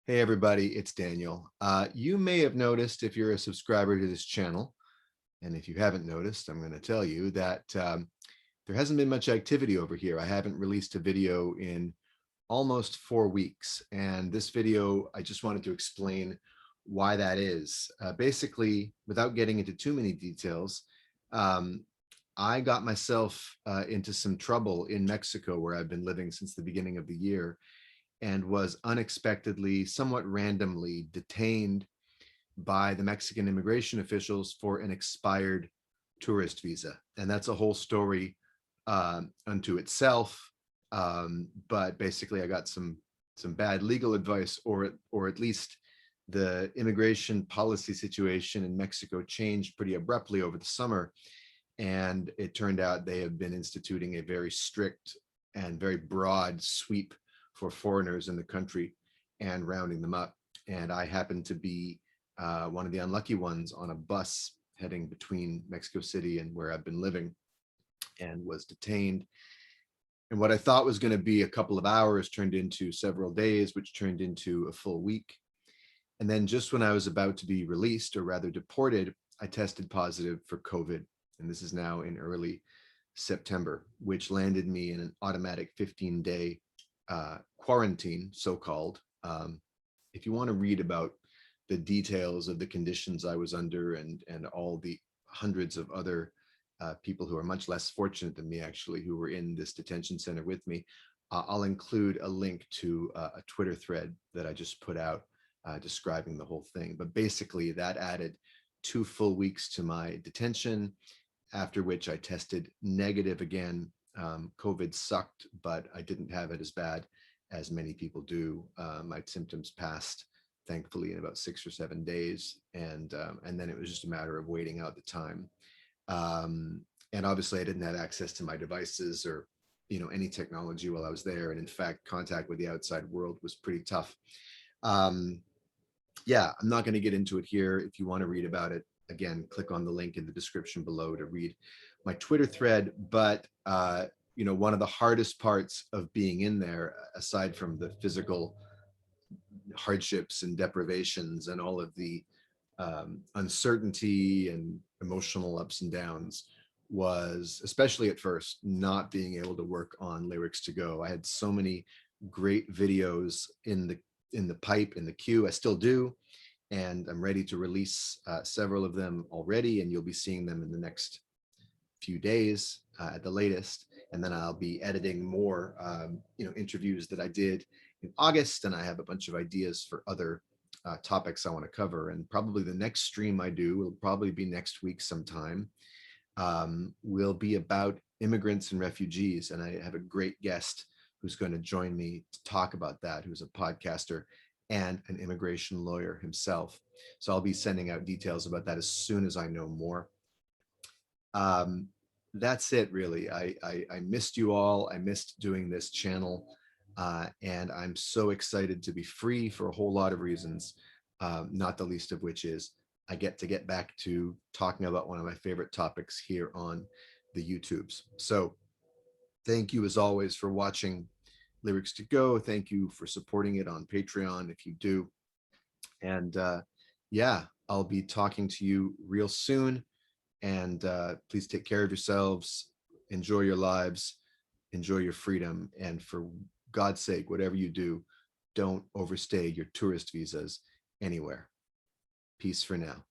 Hey everybody, it's Daniel. You may have noticed if you're a subscriber to this channel, and if you haven't noticed, I'm going to tell you that there hasn't been much activity over here. I haven't released a video in almost 4 weeks, and this video, I just wanted to explain why that is. Basically, without getting into too many details, um, I got myself into some trouble in Mexico, where I've been living since the beginning of the year, and was unexpectedly, somewhat randomly detained by the Mexican immigration officials for an expired tourist visa. And that's a whole story unto itself. But basically, I got some bad legal advice, or at least the immigration policy situation in Mexico changed pretty abruptly over the summer. And it turned out they have been instituting a very strict and very broad sweep for foreigners in the country and rounding them up. And I happened to be one of the unlucky ones on a bus heading between Mexico City and where I've been living, and was detained. And what I thought was going to be a couple of hours turned into several days, which turned into a full week. And then just when I was about to be released, or rather deported, I tested positive for COVID. And this is now in early September, which landed me in an automatic 15-day quarantine, so-called. If you want to read about the details of the conditions I was under, and all the hundreds of other people who are much less fortunate than me, actually, who were in this detention center with me, I'll include a link to a Twitter thread that I just put out describing the whole thing. But basically, that added 2 full weeks to my detention, after which I tested negative again. COVID sucked, but I didn't have it as bad as many people do. My symptoms passed, thankfully, in about 6 or 7 days, and then it was just a matter of waiting out the time. And obviously, I didn't have access to my devices or any technology while I was there, and in fact, contact with the outside world was pretty tough. Um, yeah, I'm not going to get into it here. If you want to read about it, again, click on the link in the description below to read my Twitter thread. But one of the hardest parts of being in there, aside from the physical hardships and deprivations and all of the uncertainty and emotional ups and downs, was, especially at first, not being able to work on Lyrics to Go. I had so many great videos in the pipe, in the queue. I still do, and I'm ready to release several of them already, and you'll be seeing them in the next few days at the latest. And then I'll be editing more interviews that I did in August, and I have a bunch of ideas for other topics I want to cover. And probably the next stream I do will probably be next week sometime, will be about immigrants and refugees, and I have a great guest who's going to join me to talk about that, who's a podcaster and an immigration lawyer himself. So I'll be sending out details about that as soon as I know more. Um, that's it, really. I missed you all. I missed doing this channel, and I'm so excited to be free for a whole lot of reasons, not the least of which is I get to get back to talking about one of my favorite topics here on the YouTubes. So thank you, as always, for watching Lyrics to Go. Thank you for supporting it on Patreon if you do. And yeah, I'll be talking to you real soon. And please take care of yourselves, enjoy your lives, enjoy your freedom. And for God's sake, whatever you do, don't overstay your tourist visas anywhere. Peace for now.